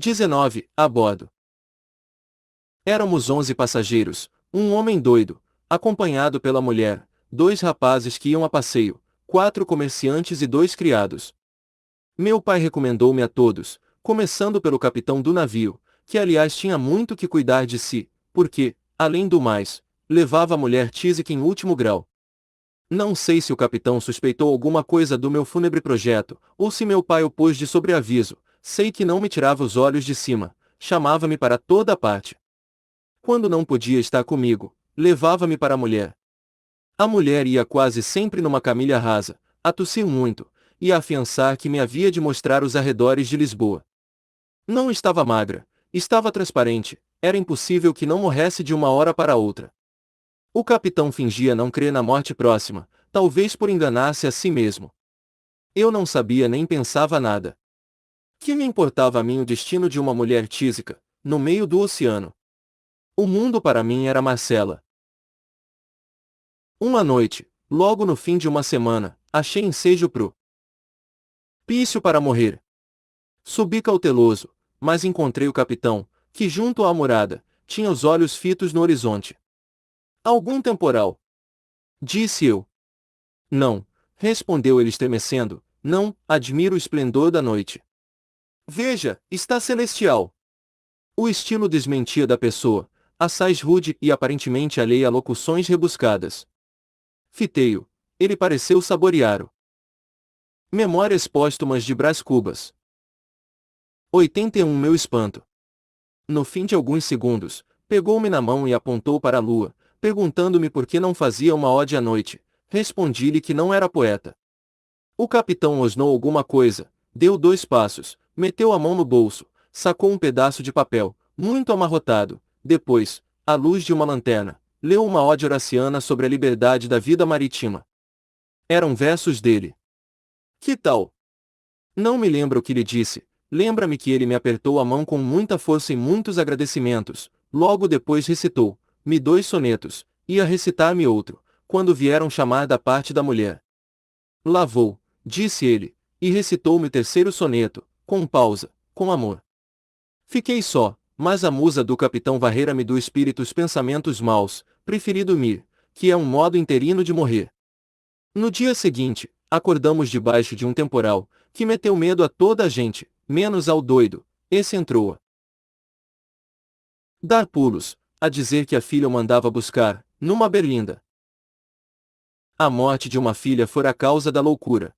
19. A bordo. Éramos 11 passageiros, um homem doido, acompanhado pela mulher, 2 rapazes que iam a passeio, 4 comerciantes e 2 criados. Meu pai recomendou-me a todos, começando pelo capitão do navio, que aliás tinha muito que cuidar de si, porque, além do mais, levava a mulher tísica em último grau. Não sei se o capitão suspeitou alguma coisa do meu fúnebre projeto, ou se meu pai o pôs de sobreaviso, sei que não me tirava os olhos de cima, chamava-me para toda a parte. Quando não podia estar comigo, levava-me para a mulher. A mulher ia quase sempre numa camilha rasa, a tossir muito, e a afiançar que me havia de mostrar os arredores de Lisboa. Não estava magra, estava transparente, era impossível que não morresse de uma hora para outra. O capitão fingia não crer na morte próxima, talvez por enganar-se a si mesmo. Eu não sabia nem pensava nada. Que me importava a mim o destino de uma mulher tísica, no meio do oceano? O mundo para mim era Marcela. Uma noite, logo no fim de uma semana, achei ensejo pro pício para morrer. Subi cauteloso, mas encontrei o capitão, que junto à morada, tinha os olhos fitos no horizonte. Algum temporal? Disse eu. Não, respondeu ele estremecendo, não, admiro o esplendor da noite. Veja, está celestial. O estilo desmentia da pessoa, assaz rude e aparentemente alheia a locuções rebuscadas. Fitei-o. Ele pareceu saborear-o. Memórias póstumas de Brás Cubas. 81. Meu espanto. No fim de alguns segundos, pegou-me na mão e apontou para a lua, perguntando-me por que não fazia uma ode à noite. Respondi-lhe que não era poeta. O capitão rosnou alguma coisa, deu 2 passos, meteu a mão no bolso, sacou um pedaço de papel, muito amarrotado, depois, à luz de uma lanterna, leu uma ode horaciana sobre a liberdade da vida marítima. Eram versos dele. Que tal? Não me lembro o que lhe disse, lembra-me que ele me apertou a mão com muita força e muitos agradecimentos, logo depois recitou, me 2 sonetos, ia recitar-me outro, quando vieram chamar da parte da mulher. Lá vou, disse ele, e recitou-me o 3º soneto, com pausa, com amor. Fiquei só, mas a musa do capitão varrera-me do espírito os pensamentos maus, preferi dormir, que é um modo interino de morrer. No dia seguinte, acordamos debaixo de um temporal, que meteu medo a toda a gente, menos ao doido, esse entrou a dar pulos, a dizer que a filha o mandava buscar, numa berlinda. A morte de uma filha fora a causa da loucura.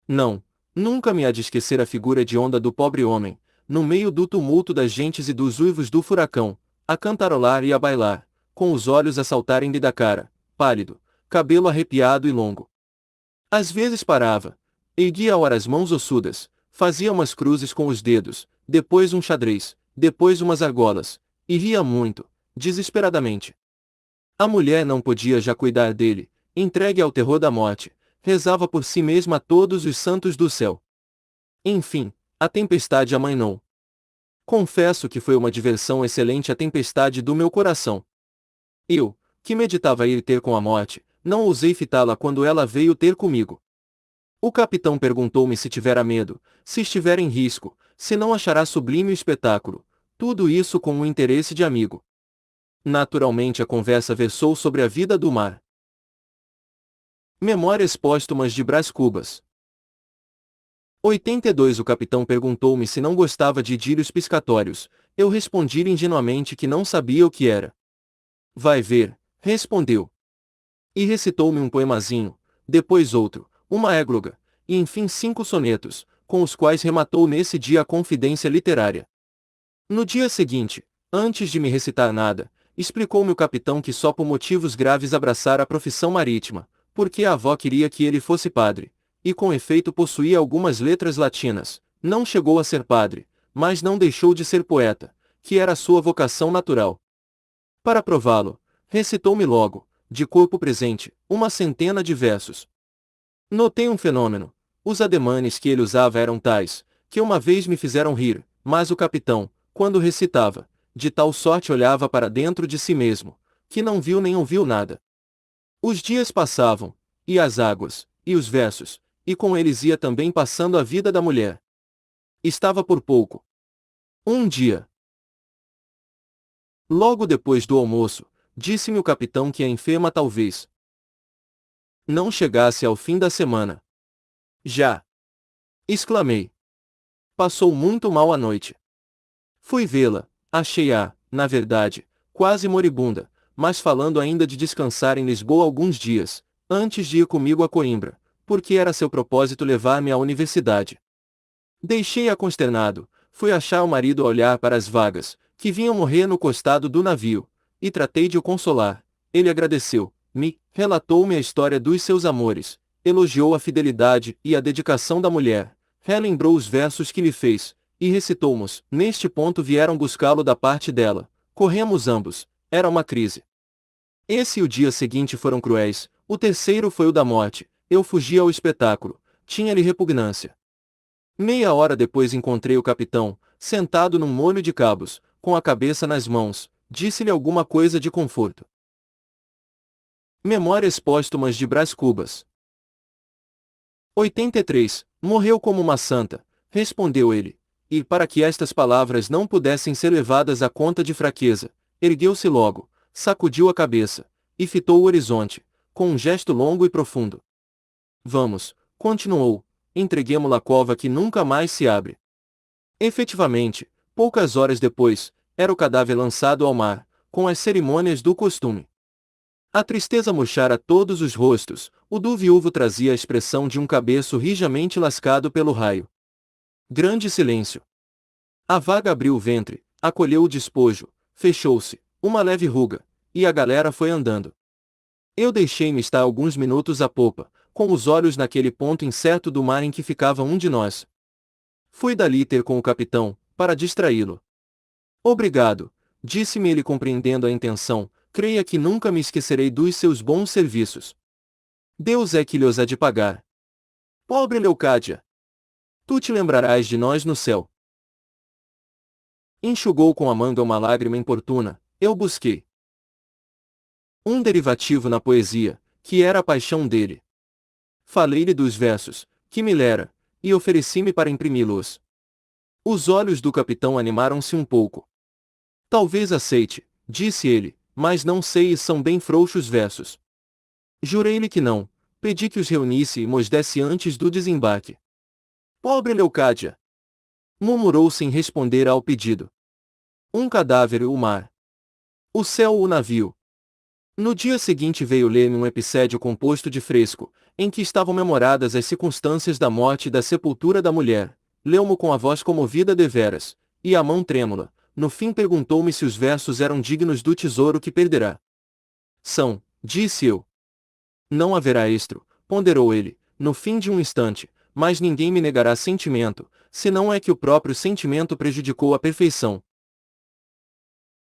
Não, nunca me há de esquecer a figura de onda do pobre homem, no meio do tumulto das gentes e dos uivos do furacão, a cantarolar e a bailar, com os olhos a saltarem-lhe da cara, pálido, cabelo arrepiado e longo. Às vezes parava, erguia a hora as mãos ossudas, fazia umas cruzes com os dedos, depois um xadrez, depois umas argolas, e ria muito, desesperadamente. A mulher não podia já cuidar dele, entregue ao terror da morte, rezava por si mesma a todos os santos do céu. Enfim, a tempestade amainou. Confesso que foi uma diversão excelente a tempestade do meu coração. Eu, que meditava ir ter com a morte, não ousei fitá-la quando ela veio ter comigo. O capitão perguntou-me se tivera medo, se estiver em risco, se não achará sublime o espetáculo, tudo isso com um interesse de amigo. Naturalmente a conversa versou sobre a vida do mar. Memórias póstumas de Brás Cubas. 82. O capitão perguntou-me se não gostava de idílios piscatórios, eu respondi-lhe ingenuamente que não sabia o que era. Vai ver, respondeu. E recitou-me um poemazinho, depois outro, uma égloga, e enfim 5 sonetos, com os quais rematou nesse dia a confidência literária. No dia seguinte, antes de me recitar nada, explicou-me o capitão que só por motivos graves abraçara a profissão marítima, porque a avó queria que ele fosse padre, e com efeito possuía algumas letras latinas, não chegou a ser padre, mas não deixou de ser poeta, que era a sua vocação natural. Para prová-lo, recitou-me logo, de corpo presente, uma centena de versos. Notei um fenômeno. Os ademanes que ele usava eram tais, que uma vez me fizeram rir, mas o capitão, quando recitava, de tal sorte olhava para dentro de si mesmo, que não viu nem ouviu nada. Os dias passavam, e as águas, e os versos, e com eles ia também passando a vida da mulher. Estava por pouco Um dia, logo depois do almoço, disse-me o capitão que a enferma talvez não chegasse ao fim da semana. Já! Exclamei. Passou muito mal a noite. Fui vê-la, achei-a, na verdade, quase moribunda, mas falando ainda de descansar em Lisboa alguns dias, antes de ir comigo a Coimbra, porque era seu propósito levar-me à universidade. Deixei-a consternado, fui achar o marido a olhar para as vagas, que vinham morrer no costado do navio, e tratei de o consolar. Ele agradeceu-me, relatou-me a história dos seus amores, elogiou a fidelidade e a dedicação da mulher, relembrou os versos que lhe fez, e recitou-mos. Neste ponto vieram buscá-lo da parte dela. Corremos ambos, era uma crise. Esse e o dia seguinte foram cruéis, o terceiro foi o da morte. Eu fugi ao espetáculo, tinha-lhe repugnância. Meia hora depois encontrei o capitão, sentado num molho de cabos, com a cabeça nas mãos, disse-lhe alguma coisa de conforto. Memórias póstumas de Brás Cubas. 83. Morreu como uma santa, respondeu ele, e, para que estas palavras não pudessem ser levadas à conta de fraqueza, ergueu-se logo, sacudiu a cabeça, e fitou o horizonte, com um gesto longo e profundo. Vamos, continuou, entreguemo-la à cova que nunca mais se abre. Efetivamente, poucas horas depois, era o cadáver lançado ao mar, com as cerimônias do costume. A tristeza murchara todos os rostos, o do viúvo trazia a expressão de um cabeço rijamente lascado pelo raio. Grande silêncio. A vaga abriu o ventre, acolheu o despojo, fechou-se, uma leve ruga, e a galera foi andando. Eu deixei-me estar alguns minutos à popa, com os olhos naquele ponto incerto do mar em que ficava um de nós. Fui dali ter com o capitão, para distraí-lo. Obrigado, disse-me ele compreendendo a intenção, creia que nunca me esquecerei dos seus bons serviços. Deus é que lhos há de pagar. Pobre Leucádia! Tu te lembrarás de nós no céu. Enxugou com a manga uma lágrima importuna, eu busquei um derivativo na poesia, que era a paixão dele. Falei-lhe dos versos, que me lera, e ofereci-me para imprimi-los. Os olhos do capitão animaram-se um pouco. Talvez aceite, disse ele, mas não sei e são bem frouxos versos. Jurei-lhe que não, pedi que os reunisse e mos desse antes do desembarque. Pobre Leucádia! Murmurou sem responder ao pedido. Um cadáver e o mar. O céu o navio. No dia seguinte veio ler-me um epissédio composto de fresco, em que estavam memoradas as circunstâncias da morte e da sepultura da mulher. Leu-mo com a voz comovida deveras, e a mão trêmula. No fim perguntou-me se os versos eram dignos do tesouro que perderá. São, disse eu. Não haverá estro, ponderou ele, no fim de um instante, mas ninguém me negará sentimento, senão é que o próprio sentimento prejudicou a perfeição.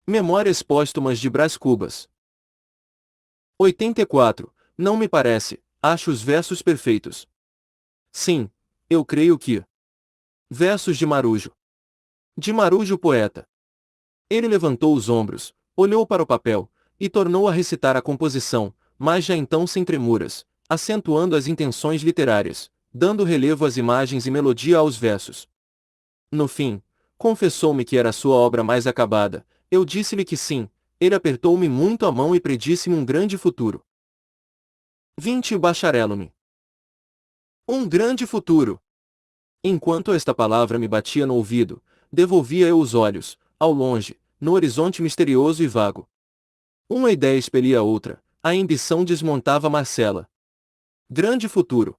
Memórias póstumas de Brás Cubas. 84. Não me parece, acho os versos perfeitos. Sim, eu creio que. Versos de Marujo. De Marujo poeta. Ele levantou os ombros, olhou para o papel, e tornou a recitar a composição, mas já então sem tremuras, acentuando as intenções literárias, dando relevo às imagens e melodia aos versos. No fim, confessou-me que era a sua obra mais acabada, eu disse-lhe que sim, ele apertou-me muito a mão e predisse-me um grande futuro. 20. Bacharelo-me. Um grande futuro! Enquanto esta palavra me batia no ouvido, devolvia eu os olhos, ao longe, no horizonte misterioso e vago. Uma ideia expelia a outra, a ambição desmontava Marcela. Grande futuro!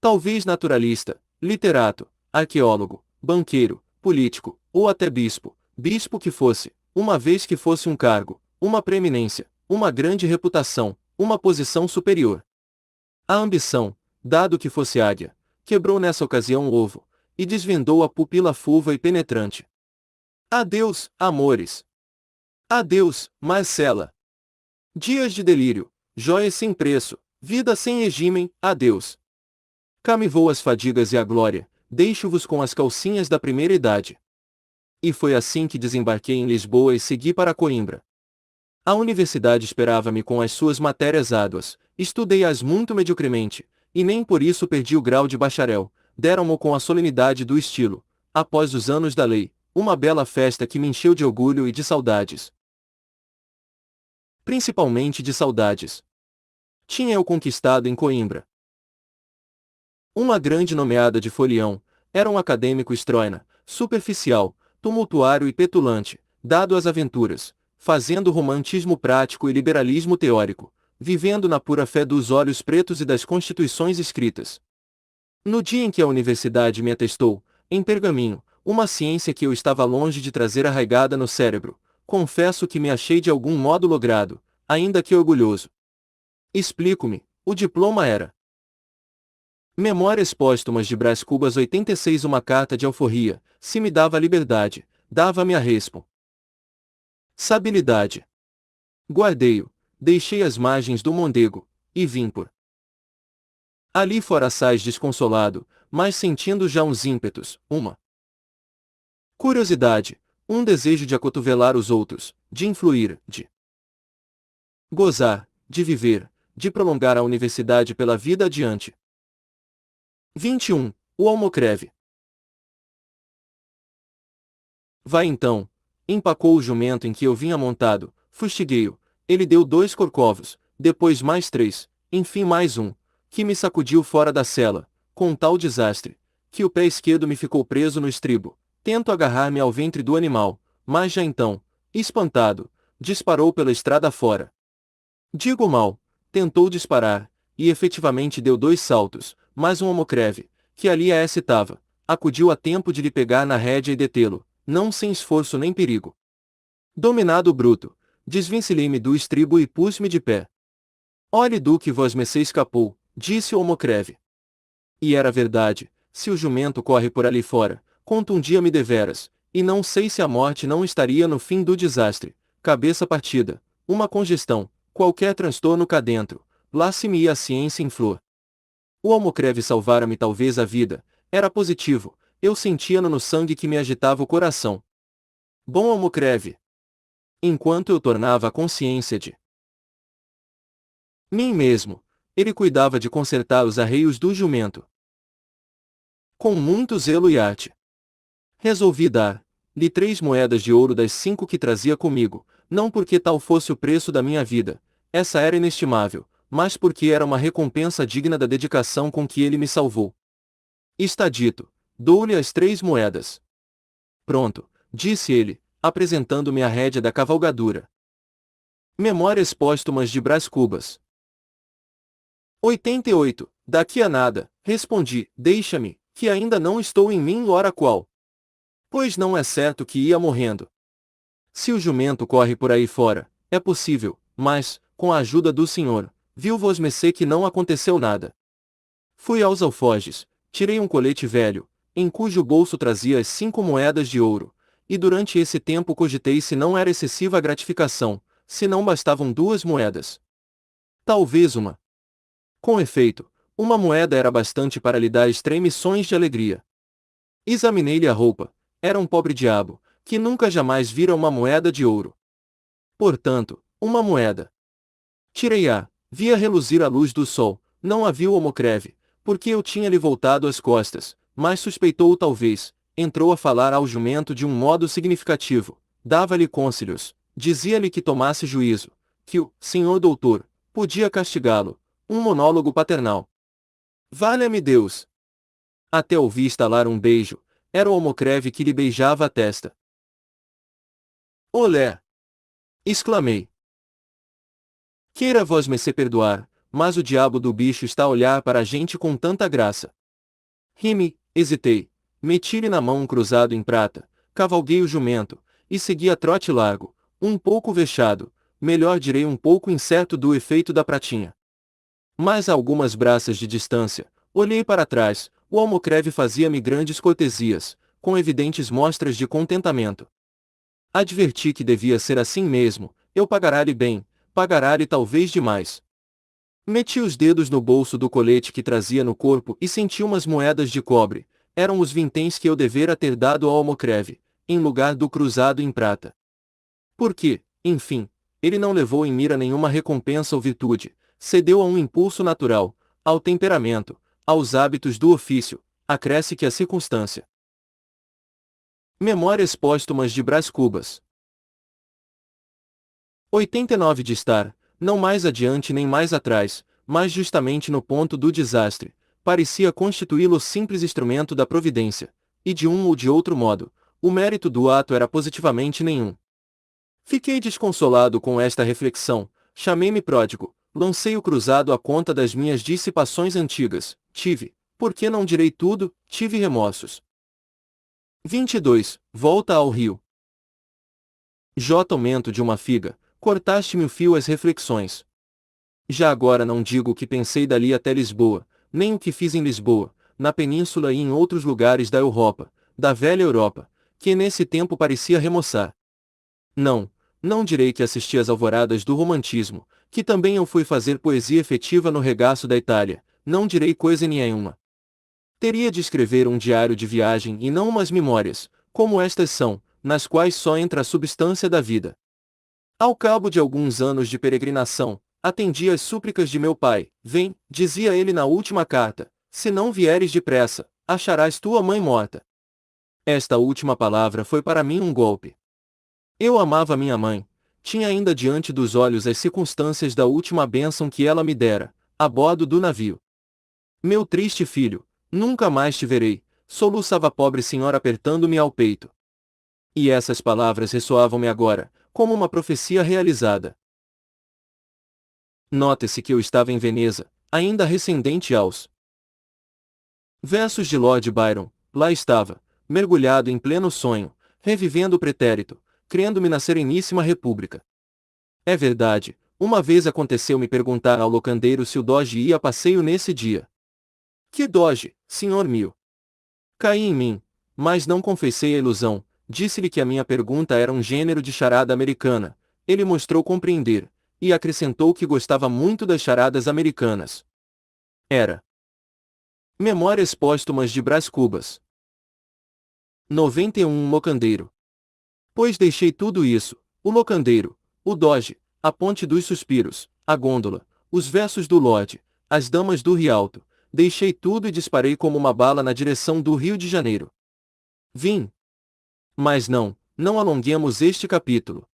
Talvez naturalista, literato, arqueólogo, banqueiro, político, ou até bispo, bispo que fosse, uma vez que fosse um cargo, uma preeminência, uma grande reputação, uma posição superior. A ambição, dado que fosse águia, quebrou nessa ocasião o ovo, e desvendou a pupila fulva e penetrante. Adeus, amores! Adeus, Marcela! Dias de delírio, joias sem preço, vida sem regime, adeus! Cá me vou as fadigas e a glória, deixo-vos com as calcinhas da primeira idade. E foi assim que desembarquei em Lisboa e segui para Coimbra. A universidade esperava-me com as suas matérias árduas, estudei-as muito mediocremente, e nem por isso perdi o grau de bacharel, deram-mo com a solenidade do estilo, após os anos da lei, uma bela festa que me encheu de orgulho e de saudades. Principalmente de saudades. Tinha eu conquistado em Coimbra uma grande nomeada de folião. Era um acadêmico estroina, superficial, tumultuário e petulante, dado às aventuras, fazendo romantismo prático e liberalismo teórico, vivendo na pura fé dos olhos pretos e das constituições escritas. No dia em que a universidade me atestou, em pergaminho, uma ciência que eu estava longe de trazer arraigada no cérebro, confesso que me achei de algum modo logrado, ainda que orgulhoso. Explico-me, o diploma era Memórias Póstumas de Brás Cubas 86, uma carta de alforria, se me dava liberdade, dava-me a responsabilidade. Guardei-o, deixei as margens do Mondego, e vim por ali fora sais desconsolado, mas sentindo já uns ímpetos, uma curiosidade, um desejo de acotovelar os outros, de influir, de gozar, de viver, de prolongar a universidade pela vida adiante. 21. O Almocreve. Vai então, empacou o jumento em que eu vinha montado, fustiguei-o, ele deu 2 corcovos, depois mais 3, enfim mais um, que me sacudiu fora da sela, com tal desastre, que o pé esquerdo me ficou preso no estribo. Tento agarrar-me ao ventre do animal, mas já então, espantado, disparou pela estrada fora. Digo mal, tentou disparar, e efetivamente deu 2 saltos, mas um almocreve, que ali a excitava, acudiu a tempo de lhe pegar na rédea e detê-lo, não sem esforço nem perigo. Dominado o bruto, desvencilhei-me do estribo e pus-me de pé. Olhe do que vosmecê escapou, disse o almocreve. E era verdade, se o jumento corre por ali fora, contundia-me deveras, e não sei se a morte não estaria no fim do desastre, cabeça partida, uma congestão, qualquer transtorno cá dentro, lá se me ia a ciência em flor. O almocreve salvara-me talvez a vida, era positivo, eu sentia-no no sangue que me agitava o coração. Bom almocreve! Enquanto eu tornava a consciência de mim mesmo, ele cuidava de consertar os arreios do jumento. Com muito zelo e arte. Resolvi dar-lhe 3 moedas de ouro das 5 que trazia comigo, não porque tal fosse o preço da minha vida, essa era inestimável, mas porque era uma recompensa digna da dedicação com que ele me salvou. Está dito, dou-lhe as 3 moedas. Pronto, disse ele, apresentando-me a rédea da cavalgadura. Memórias Póstumas de Brás Cubas. 88. Daqui a nada, respondi, deixa-me, que ainda não estou em mim hora qual. Pois não é certo que ia morrendo. Se o jumento corre por aí fora, é possível, mas, com a ajuda do senhor, viu vosmecê que não aconteceu nada. Fui aos alforjes, tirei um colete velho, em cujo bolso trazia as 5 moedas de ouro, e durante esse tempo cogitei se não era excessiva a gratificação, se não bastavam 2 moedas. Talvez uma. Com efeito, uma moeda era bastante para lhe dar extremições de alegria. Examinei-lhe a roupa, era um pobre diabo, que nunca jamais vira uma moeda de ouro. Portanto, uma moeda. Tirei-a, via reluzir a luz do sol, não a viu o almocreve, porque eu tinha-lhe voltado as costas, mas suspeitou talvez, entrou a falar ao jumento de um modo significativo, dava-lhe conselhos, dizia-lhe que tomasse juízo, que o senhor doutor podia castigá-lo, um monólogo paternal. Valha-me Deus! Até ouvi estalar um beijo, era o almocreve que lhe beijava a testa. Olé! Exclamei. Queira vosmecê perdoar, mas o diabo do bicho está a olhar para a gente com tanta graça. Ri-me, hesitei, meti-lhe na mão um cruzado em prata, cavalguei o jumento, e segui a trote largo, um pouco vexado, melhor direi um pouco incerto do efeito da pratinha. Mas a algumas braças de distância, olhei para trás, o almocreve fazia-me grandes cortesias, com evidentes mostras de contentamento. Adverti que devia ser assim mesmo, eu pagará-lhe bem, pagará-lhe talvez demais. Meti os dedos no bolso do colete que trazia no corpo e senti umas moedas de cobre, eram os vinténs que eu devera ter dado ao almocreve, em lugar do cruzado em prata. Porque, enfim, ele não levou em mira nenhuma recompensa ou virtude, cedeu a um impulso natural, ao temperamento, aos hábitos do ofício, acresce que a circunstância Memórias póstumas de Brás Cubas. 89 de estar, não mais adiante nem mais atrás, mas justamente no ponto do desastre, parecia constituí-lo simples instrumento da providência, e de um ou de outro modo, o mérito do ato era positivamente nenhum. Fiquei desconsolado com esta reflexão, chamei-me pródigo, lancei o cruzado à conta das minhas dissipações antigas, tive, por que não direi tudo, tive remorsos. 22. Volta ao rio. J. Aumento de uma figa, cortaste-me o fio às reflexões. Já agora não digo o que pensei dali até Lisboa, nem o que fiz em Lisboa, na península e em outros lugares da Europa, da velha Europa, que nesse tempo parecia remoçar. Não direi que assisti às alvoradas do romantismo, que também eu fui fazer poesia efetiva no regaço da Itália, não direi coisa nenhuma. Teria de escrever um diário de viagem e não umas memórias, como estas são, nas quais só entra a substância da vida. Ao cabo de alguns anos de peregrinação, atendi às súplicas de meu pai. Vem, dizia ele na última carta, se não vieres depressa, acharás tua mãe morta. Esta última palavra foi para mim um golpe. Eu amava minha mãe, tinha ainda diante dos olhos as circunstâncias da última bênção que ela me dera, a bordo do navio. Meu triste filho, nunca mais te verei, soluçava a pobre senhora apertando-me ao peito. E essas palavras ressoavam-me agora, como uma profecia realizada. Note-se que eu estava em Veneza, ainda recendente aos versos de Lord Byron. Lá estava, mergulhado em pleno sonho, revivendo o pretérito, crendo-me na Sereníssima República. É verdade, uma vez aconteceu-me perguntar ao locandeiro se o Doge ia a passeio nesse dia. Que Doge, senhor meu? Caí em mim, mas não confessei a ilusão, disse-lhe que a minha pergunta era um gênero de charada americana. Ele mostrou compreender, e acrescentou que gostava muito das charadas americanas. Era Memórias póstumas de Brás Cubas. 91 Locandeiro. Pois deixei tudo isso, o locandeiro, o Doge, a ponte dos suspiros, a gôndola, os versos do Lorde, as damas do Rialto, deixei tudo e disparei como uma bala na direção do Rio de Janeiro. Vim. Mas não alonguemos este capítulo.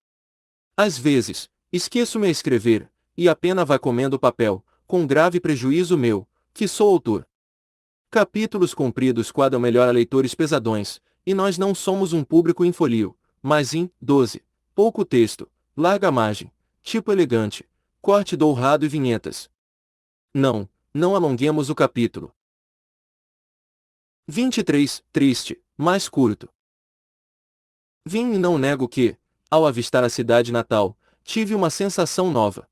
Às vezes, esqueço-me a escrever, e a pena vai comendo papel, com grave prejuízo meu, que sou autor. Capítulos compridos quadram melhor a leitores pesadões, e nós não somos um público infolio, mas 12, pouco texto, larga margem, tipo elegante, corte dourado e vinhetas. Não alonguemos o capítulo. 23, triste, mais curto. Vim e não nego que, ao avistar a cidade natal, tive uma sensação nova.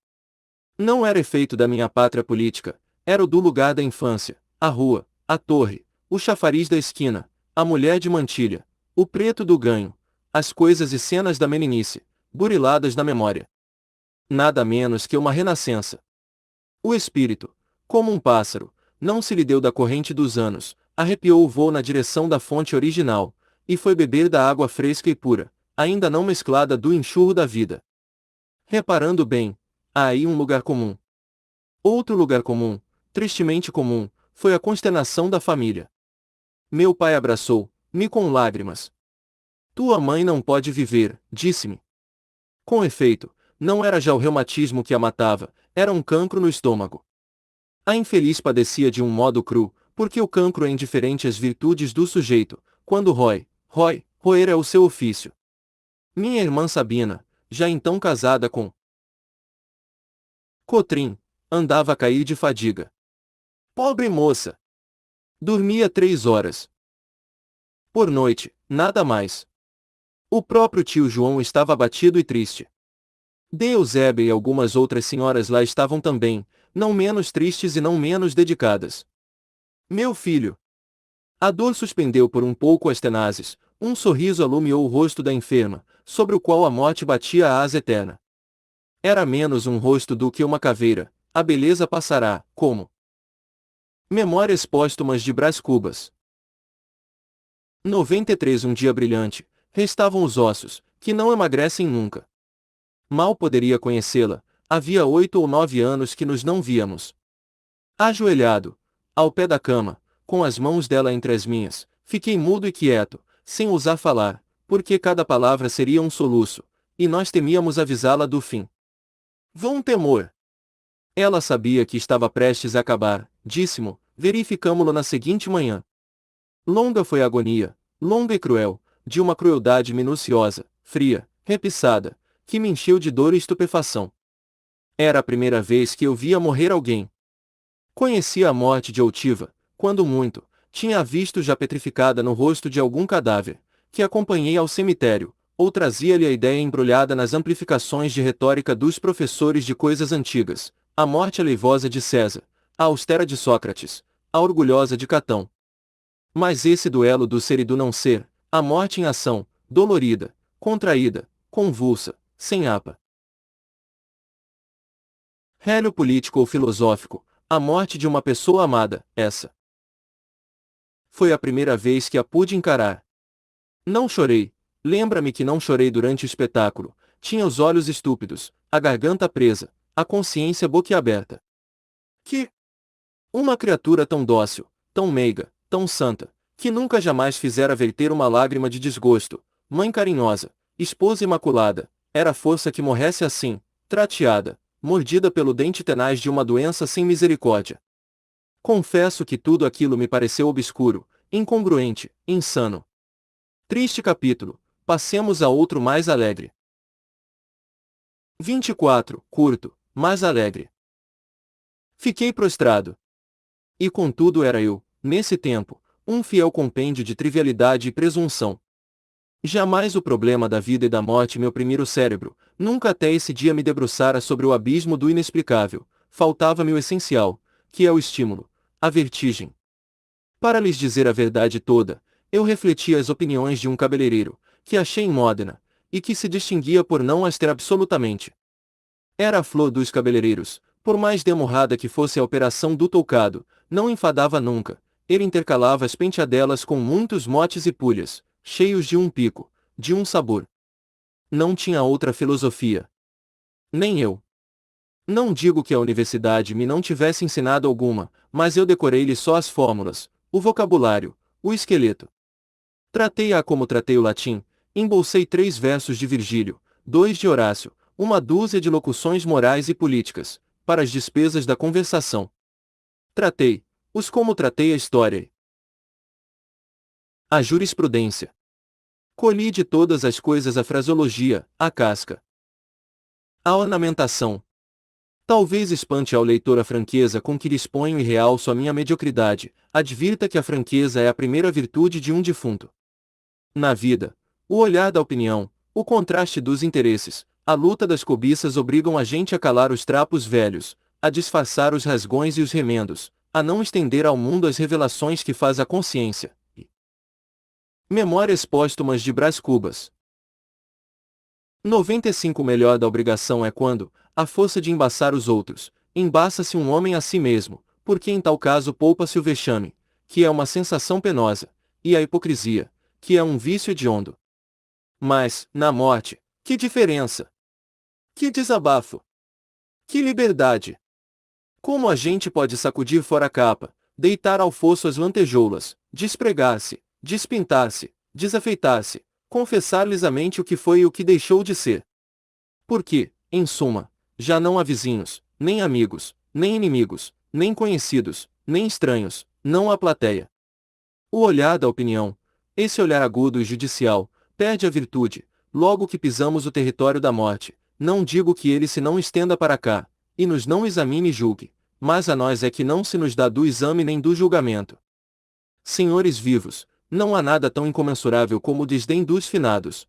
Não era efeito da minha pátria política, era o do lugar da infância, a rua, a torre, o chafariz da esquina, a mulher de mantilha, o preto do ganho, as coisas e cenas da meninice, buriladas na memória. Nada menos que uma renascença. O espírito, como um pássaro, não se lhe deu da corrente dos anos, arrepiou o voo na direção da fonte original, e foi beber da água fresca e pura, ainda não mesclada do enxurro da vida. Reparando bem, há aí um lugar comum. Outro lugar comum, tristemente comum, foi a consternação da família. Meu pai abraçou-me com lágrimas. Tua mãe não pode viver, disse-me. Com efeito, não era já o reumatismo que a matava, era um cancro no estômago. A infeliz padecia de um modo cru, porque o cancro é indiferente às virtudes do sujeito, quando roer é o seu ofício. Minha irmã Sabina, já então casada com Cotrim, andava a cair de fadiga. Pobre moça! Dormia 3 horas por noite, nada mais. O próprio tio João estava abatido e triste. Eusébia e algumas outras senhoras lá estavam também, não menos tristes e não menos dedicadas. Meu filho! A dor suspendeu por um pouco as tenazes, um sorriso alumiou o rosto da enferma, sobre o qual a morte batia a asa eterna. Era menos um rosto do que uma caveira, a beleza passará, como Memórias póstumas de Brás Cubas. 93 Um dia brilhante, restavam os ossos, que não emagrecem nunca. Mal poderia conhecê-la, havia 8 ou 9 anos que nos não víamos. Ajoelhado, ao pé da cama, com as mãos dela entre as minhas, fiquei mudo e quieto, sem ousar falar, porque cada palavra seria um soluço, e nós temíamos avisá-la do fim. Vão temor. Ela sabia que estava prestes a acabar, disse-mo, verificamo-lo na seguinte manhã. Longa foi a agonia, longa e cruel, de uma crueldade minuciosa, fria, repisada, que me encheu de dor e estupefação. Era a primeira vez que eu via morrer alguém. Conhecia a morte de outiva, quando muito, tinha-a visto já petrificada no rosto de algum cadáver, que acompanhei ao cemitério, ou trazia-lhe a ideia embrulhada nas amplificações de retórica dos professores de coisas antigas, a morte aleivosa de César, a austera de Sócrates, a orgulhosa de Catão. Mas esse duelo do ser e do não ser, a morte em ação, dolorida, contraída, convulsa, sem apa. Hélio político ou filosófico, a morte de uma pessoa amada, essa. Foi a primeira vez que a pude encarar. Não chorei, lembra-me que não chorei durante o espetáculo, tinha os olhos estúpidos, a garganta presa, a consciência boquiaberta. Que? Uma criatura tão dócil, tão meiga, tão santa, que nunca jamais fizera verter uma lágrima de desgosto, mãe carinhosa, esposa imaculada, era a força que morresse assim, trateada, mordida pelo dente tenaz de uma doença sem misericórdia. Confesso que tudo aquilo me pareceu obscuro, incongruente, insano. Triste capítulo, passemos a outro mais alegre. 24, curto, mas alegre. Fiquei prostrado. E contudo era eu, nesse tempo, um fiel compêndio de trivialidade e presunção. Jamais o problema da vida e da morte me oprimira o cérebro, nunca até esse dia me debruçara sobre o abismo do inexplicável, faltava-me o essencial, que é o estímulo, a vertigem. Para lhes dizer a verdade toda, eu refletia as opiniões de um cabeleireiro, que achei em Módena, e que se distinguia por não as ter absolutamente. Era a flor dos cabeleireiros, por mais demorrada que fosse a operação do toucado, não enfadava nunca, ele intercalava as penteadelas com muitos motes e pulhas, cheios de um pico, de um sabor. Não tinha outra filosofia. Nem eu. Não digo que a universidade me não tivesse ensinado alguma, mas eu decorei-lhe só as fórmulas, o vocabulário, o esqueleto. Tratei-a como tratei o latim, embolsei 3 versos de Virgílio, 2 de Horácio, uma dúzia de locuções morais e políticas, para as despesas da conversação. Tratei-os como tratei a história. A jurisprudência. Colhi de todas as coisas a fraseologia, a casca. A ornamentação. Talvez espante ao leitor a franqueza com que lhe exponho e realço a minha mediocridade, advirta que a franqueza é a primeira virtude de um defunto. Na vida, o olhar da opinião, o contraste dos interesses, a luta das cobiças obrigam a gente a calar os trapos velhos, a disfarçar os rasgões e os remendos, a não estender ao mundo as revelações que faz a consciência. Memórias póstumas de Brás Cubas. 95 O melhor da obrigação é quando, à força de embaçar os outros, embaça-se um homem a si mesmo, porque em tal caso poupa-se o vexame, que é uma sensação penosa, e a hipocrisia, que é um vício hediondo. Mas, na morte, que diferença! Que desabafo! Que liberdade! Como a gente pode sacudir fora a capa, deitar ao fosso as lantejoulas, despregar-se, despintar-se, desafeitar-se, confessar lisamente o que foi e o que deixou de ser. Porque, em suma, já não há vizinhos, nem amigos, nem inimigos, nem conhecidos, nem estranhos, não há plateia. O olhar da opinião, esse olhar agudo e judicial, perde a virtude, logo que pisamos o território da morte. Não digo que ele se não estenda para cá, e nos não examine e julgue, mas a nós é que não se nos dá do exame nem do julgamento. Senhores vivos, não há nada tão incomensurável como o desdém dos finados,